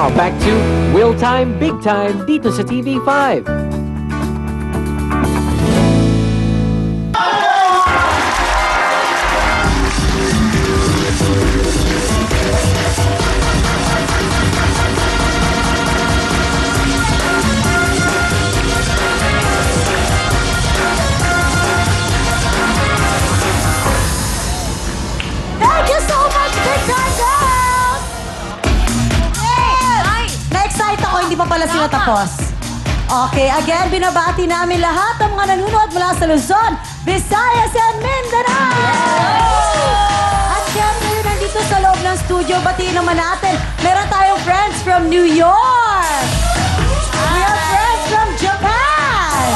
Now, back to Will Time, Big Time dito sa TV5. Thank you so much, Big Time Girls! Na-excite ako, hindi pa pala sila tapos. Okay, again, binabati namin lahat ng mga nanonood mula sa Luzon, Visayas, and Mindanao! At syempre, nandito sa loob ng studio, batiin naman natin, meron tayong friends from New York! We have friends from Japan!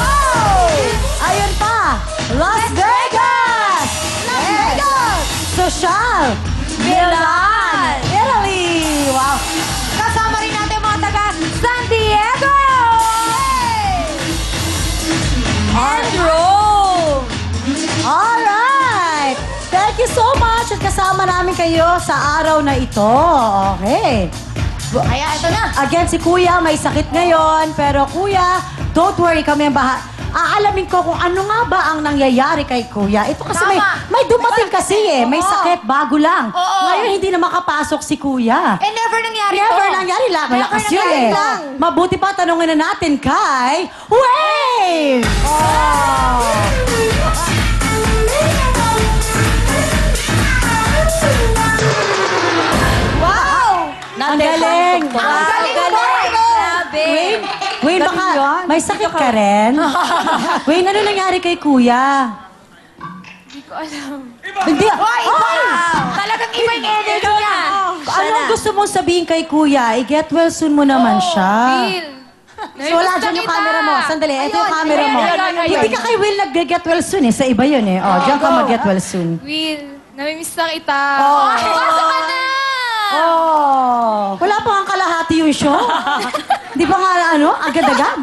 Ayun pa, Las Vegas! Social! Milan! Italy! Wow! Kasama rin natin mga taga San Diego! And Rome! Alright! Thank you so much at kasama namin kayo sa araw na ito. Okay. Kaya ito na. Again, si Kuya may sakit ngayon. Pero Kuya, don't worry, kami ang aalamin ko kung ano nga ba ang nangyayari kay Kuya. Ito kasi may dumating kasi may sakit, bago lang. Ngayon hindi na makapasok si Kuya. Eh, never nangyari to. Never nangyari lang. Malakas yun eh. Mabuti pa tanungin na natin kay Wave! Wow! Ang galing! Ang galing mo! Grabe! Wayne, baka may sakit ka rin? Wayne, ano nangyari kay Kuya? Hindi ko alam. Hindi. Ay! Talagang iba yung energy niya. Anong gusto mong sabihin kay Kuya? I-get well soon mo naman siya. Will. So wala dyan yung camera mo. Sandali, ito yung camera mo. Ayun. Hindi ka kay Will nag-get well soon eh. Sa iba yun eh. Oh, dyan ka mag-get well soon. Will, namimiss na kita. Pasok ka na! Oh. Wala pa ang kalahati yung show. Di ba nga agad-agad?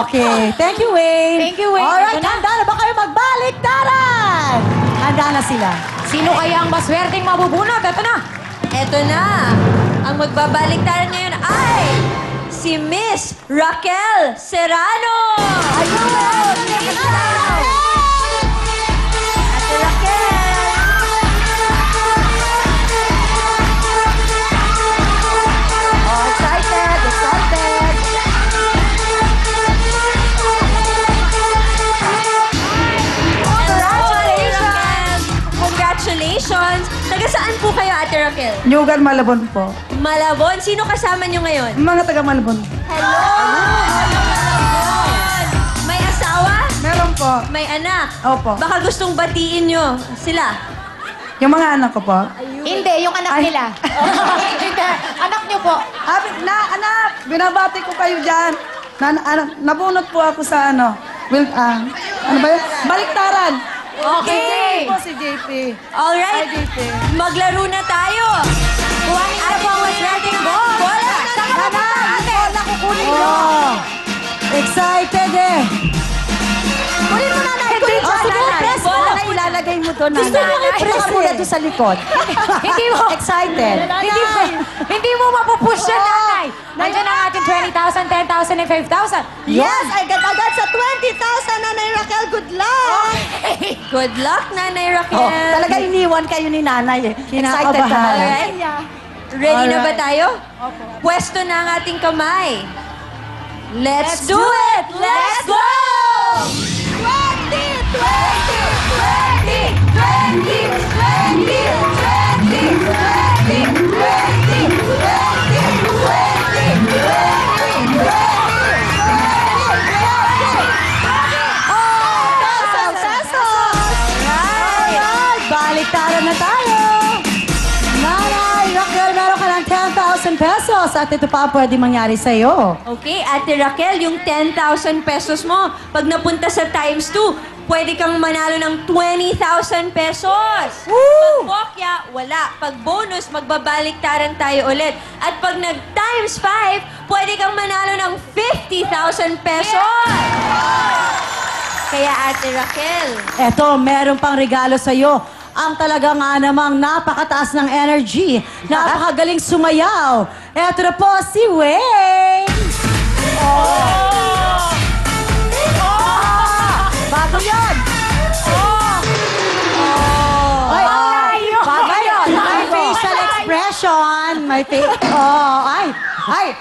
Okay. Thank you, Wayne. Thank you, Wayne. Alright, Ito na. handa na ba kayo magbaliktaran? Handa na sila. Sino kaya ang maswerteng mabubunot? Ito na. Eto na. Ang magbabaliktaran ngayon ay si Miss Raquel Serrano. Ayun! Ate Raquel. Oh, excited! Excited! Congratulations! Congratulations! Taga saan po kayo, Ate Raquel? Nyugan Malabon po. Malabon. Sino kasama nyo ngayon? Mga taga Malabon. Hello! Malabon! May asawa? Meron po. May anak? Opo. Baka gustong batiin nyo sila. Yung mga anak ko po. Hindi, yung anak nila. Hindi, anak niyo po. Anak, binabati ko kayo dyan. Nabunot po ako sa ano ba yun? Baliktaran. Okay. Po si JP. Alright. Hi, JP. Maglaro na tayo. Kuhanin na po ang maswerteng ball. Bola. Bola kukunin mo! Excited eh! Kunin mo na, Nay. Kunin mo Oh, sige, na, press mo. Bola. Na ilalagay mo doon, Gusto Nanay. mo i-press Press mo na doon sa likod. Hindi mo. Excited. Hindi mo mapupush yan, nanay. Nandiyan ang ating 20,000, 10,000, and 5,000. Yes, agad-agad sa 20,000, Nanay Raquel. Good luck. Good luck, Nanay Raquel. Oh, talaga iniwan kayo ni Nanay eh. Excited ka na. Alright. Ready na ba tayo? Pwesto na ang ating kamay. Let's do it! Let's go! 20, 20, 20, 20, 20, 20, Alright, baliktaran na tayo. Nanay, Raquel, meron ka ng 10,000 pesos at ito pa pwede mangyari sa'yo. Okay, Ate Raquel, yung 10,000 pesos mo, pag napunta sa times 2, pwede kang manalo ng 20,000 pesos. Woo! Pag bokya, wala. Pag bonus, magbabaliktaran tayo ulit. At pag nag-times 5, pwede kang manalo ng 50,000 pesos. Kaya Ate Raquel, Eto, meron pang regalo sa'yo. ang talaga nga namang napakataas ng energy, napakagaling sumayaw. Eto na po si Wayne! Bago yan! Ay, bago yun! May facial expression! May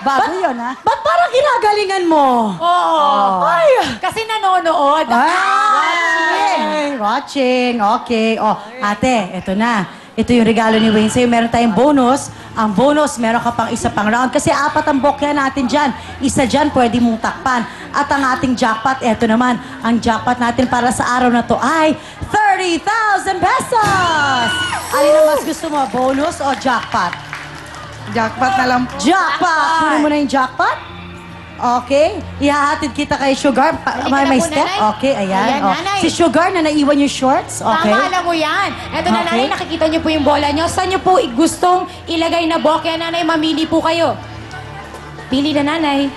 bago yun, ha? Ba't parang ginagalingan mo? Oo. Kasi nanonood. Watching. Okay. Oh, ate, eto na. Ito yung regalo ni Wayne sa'yo. Meron tayong bonus. Ang bonus, meron ka pang isa pang round. Kasi 4 ang bokya natin dyan. Isa dyan, pwede mong takpan. At ang ating jackpot, eto naman. Ang jackpot natin para sa araw na to ay 30,000 pesos! Alin ang mas gusto mo, bonus o jackpot? Jackpot na lang po. Jackpot! Kunin mo na yung jackpot. Okay. Ihahatid kita kay Sugar. Halika na May po, step. nanay. Okay, ayan. Ayan, Oh. nanay. Si Sugar na naiwan yung shorts. Okay. Tama, alam mo yan. Ito na, Okay. nanay, nakikita niyo po yung bola niyo. Saan niyo po gustong ilagay na bokya, nanay? Mamili po kayo. Pili na, nanay.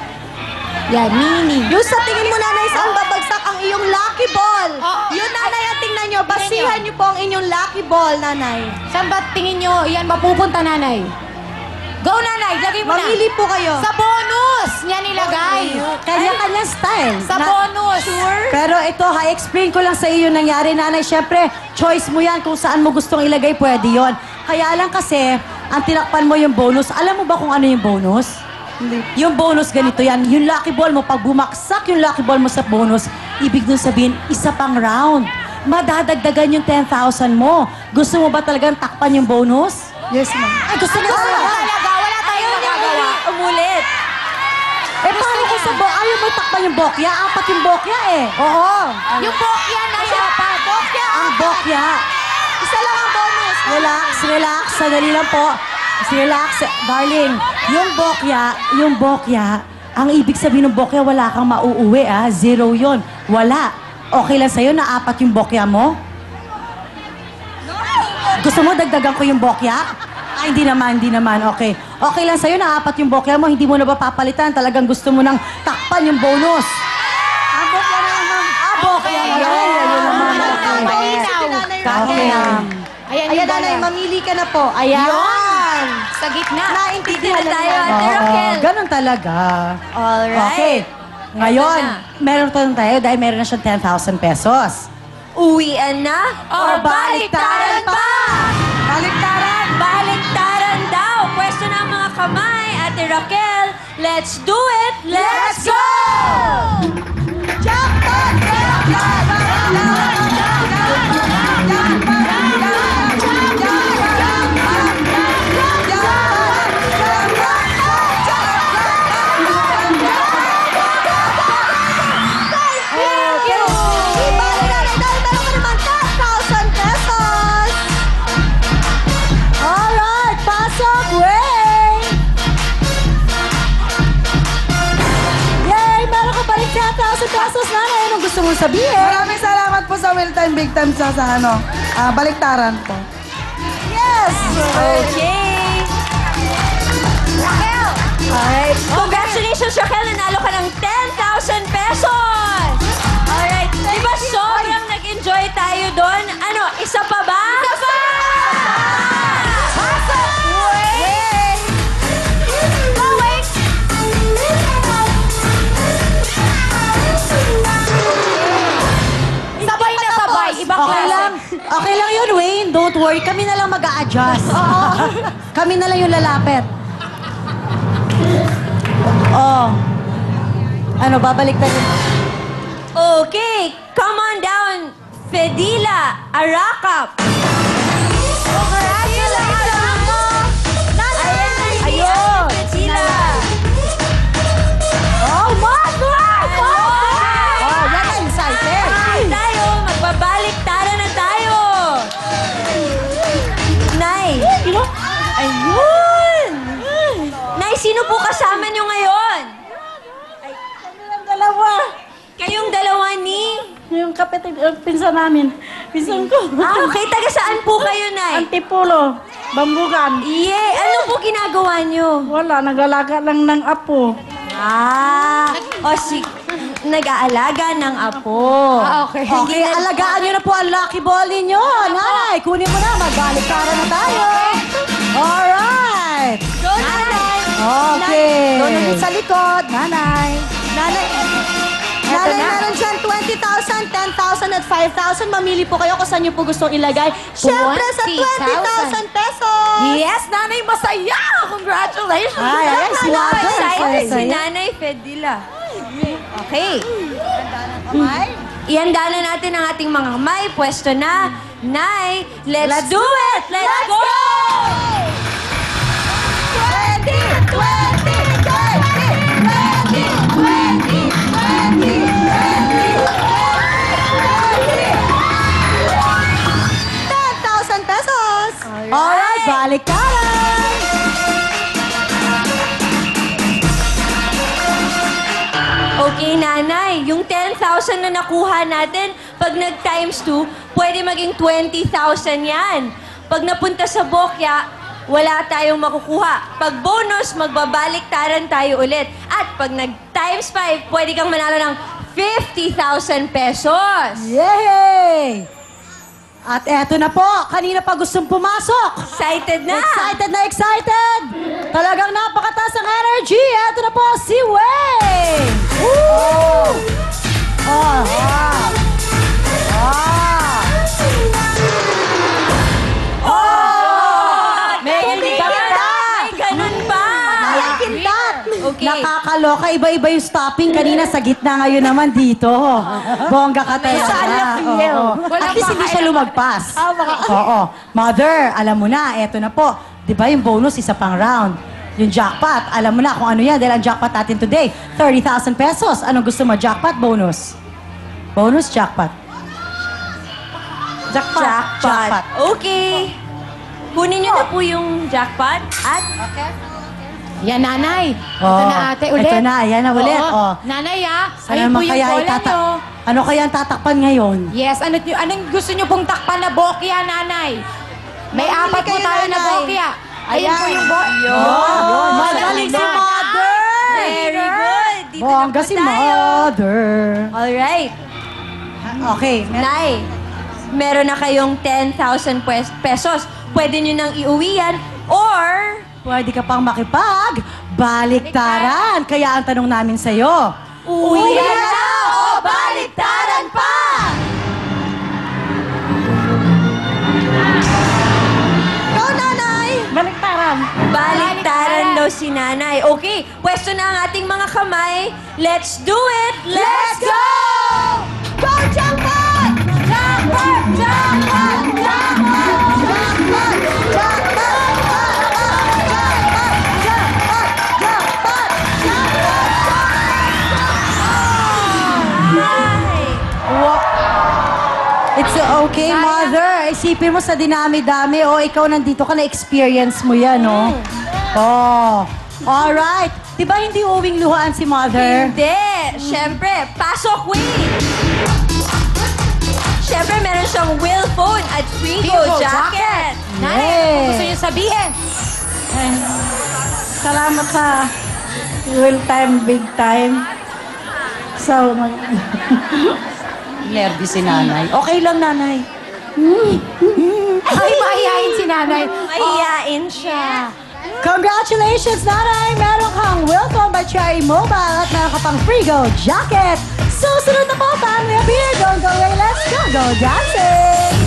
Yan, mini. Yung sa tingin mo, nanay, saan babagsak ang iyong lucky ball? Oo. Yun, nanay, ang tingnan nyo. Tingnan Basihan nyo. nyo po ang inyong lucky ball, nanay. Saan ba tingin niyo yan mapupunta, nanay? Go, nanay. Lagay mo na. Mamili po kayo. Sa bonus niya nilagay. Kanya-kanya style. Sa bonus. Pero ito, explain ko lang sa iyo yung nangyari, nanay. Siyempre, choice mo yan kung saan mo gustong ilagay, pwede yon. Kaya lang kasi, ang tinakpan mo yung bonus. Alam mo ba kung ano yung bonus? Hindi. Yung bonus ganito yan. Yung lucky ball mo, pag bumaksak yung lucky ball mo sa bonus, ibig dun sabihin, isa pang round. Madadagdagan yung 10,000 mo. Gusto mo ba talagang takpan yung bonus? Yes, ma'am. Ay, gusto mo Talaga, wala tayong magagawa. Umulit. Eh, paano kung sa ayaw mo takpan yung bokya? 4 yung bokya eh. Oo. Yung bokya na apat. Bokya. Ang bokya. Isa lang ang bonus. Relax. Sandali lang po. Relax. Darling, yung bokya, ang ibig sabihin ng bokya, wala kang mauuwi, ah. 0 yon. Wala. Okay lang sa'yo na 4 yung bokya mo? Gusto mo dagdagan ko yung bokya? Ay, hindi naman. Okay. Okay lang sa'yo na 4 yung bokya mo, hindi mo na ba papalitan? Talagang gusto mo nang takpan yung bonus. Ang bokya na lang, ma'am. Bokya na yan. Ayun naman. Malinaw. Okay. Ayan, yung bola. mamili ka na po. Ayan. Sa gitna. Naintindihan na tayo, Ate Raquel. Ganun talaga. Alright. Okay. Ngayon, Eto meron tayo dahil meron na siyang 10,000 pesos. Uwian na or baliktaran pa? Baliktaran! Baliktaran daw. Pwesto na ang mga kamay, Ate Raquel. Let's do it. Let's go! Jackpot! Alright, pasok, Wayne! Yay! Meron ka pa rin 10,000 pesos, nanay. Anong gusto mong sabihin? Maraming salamat po sa Will Time, Big Time sa baliktaran po. Yes! Okay. Raquel! Alright. Congratulations, Raquel. Nanalo ka ng 10,000 pesos! Alright. Diba sobrang nag-enjoy tayo doon? Ano, isa pa ba? Isa pa! Pasok! Wait! Go, wait! Sabay na sabay. Ibang Okay klase. lang. Okay lang yun, Wayne. Don't worry. Kami na lang mag-a-adjust. Kami na lang yung lalapit. Oh. Ano, babalik tayo. Okay, come on down, Fedila Arakap. Ayun, Fedila. Oh my God! Oh, Oh, yan na, excited. tayo, magbabaliktaran na tayo. Nay. Ayun. Nay, sino po kasama nyo ngayon? Dalawa. Kayong dalawa ni... Yung kapatid, pinsan namin. Pinsan ko. Okay, taga saan po kayo, Nay? Antipulo. Bambugan. Yay! Ano po ginagawa nyo? Wala, naglalaga lang ng apo. Ah! O, nag-aalaga ng apo. Okay. Okay, alagaan nyo na po ang lucky ball ninyo. Nanay, kunin mo na. Magbalik-tara na tayo. Alright. Go, nanay! Okay. Doon ulit sa likod. Nanay. Nanay, Nanay, meron dyan 20,000, 10,000 at 5,000. Mamili po kayo kung saan nyo po gustong ilagay. Siyempre sa 20,000 pesos. Yes, nanay, masaya! Congratulations! Ay, ay, si Wanda. Excited si Saya. Nanay Fedila. Okay. Kamay. Ihanda na natin ang ating mga kamay. Pwesto na. Nay, let's do it! Let's go! 20, 20, 10,000 pesos. Alright, baliktaran. Okay, nanay. Yung 10,000 na nakuha natin, pag nag-times 2, pwede maging 20,000 yan. Pag napunta sa bokya, wala tayong makukuha. Pag bonus, magbabaliktaran tayo ulit. At pag nag-times 5, pwede kang manalo ng 50,000 pesos. Yay! At eto na po, kanina pa gustong pumasok. Excited na! Excited na excited! Talagang napakataas ang energy. Eto na po, si Wayne! Woo! Oh, May ganun pa! Kintat! Okay. Nakakaloka, iba-iba yung stopping. Kanina sa gitna, ngayon naman dito. Bongga ka talaga. Saan na feel? At least hindi siya lumagpas. Oo. Mother, alam mo na, eto na po. Di ba yung bonus, isa pang round. Yung jackpot, alam mo na kung ano yan. Dahil ang jackpot natin today, 30,000 pesos. Anong gusto mo? Jackpot, bonus? Bonus, jackpot. Jackpot. Okay. Kunin niyo na po yung jackpot at Yan, nanay. Ito Oh, na ate ulit. ito na, yan na ulit. Oo. Oh. Nanay, Sana ayun po naman yung kaya bola itata- nyo. Ano kaya ang tatakpan ngayon? Yes, anong gusto nyo pong takpan na bokya, nanay? May Mamili apat po kayo, tayo na nanay. bokya. Ayun po yung bokya. Oh, magaling si Mother! very good. Dito na Bongga po si tayo. Mother. Alright. Okay. Nay, meron na kayong 10,000 pesos. Pwede nyo nang iuwi yan or Pwede ka pang makipag baliktaran. Kaya ang tanong namin sa'yo, uwi na o baliktaran pa? Go, nanay! Baliktaran. baliktaran daw si nanay. Okay, pwesto na ang ating mga kamay. Let's do it! Let's go! Go, jackpot! Jackpot! Jackpot! Jackpot! Jackpot! Jackpot! It's okay, Mother. Isipin mo sa dinami-dami. Oh, ikaw nandito ka, na-experience mo yan, oh. Oh. Alright. Di ba hindi uwing luhaan si Mother? Hindi. Siyempre, pasok wait. Siyempre, meron siyang Will phone at Frigo jacket. Nanay, Yay. ano gusto nyo sabihin? Salamat sa real time, big time. So, Nervy si nanay. Okay lang, nanay. Ay, mahihayin si nanay. Mahihain siya. Congratulations, nanay! Meron kang Will Phone by Cherry Mobile at meron ka pang Frigo jacket. Susunod na po, family of here. Don't go away. Let's go dancing!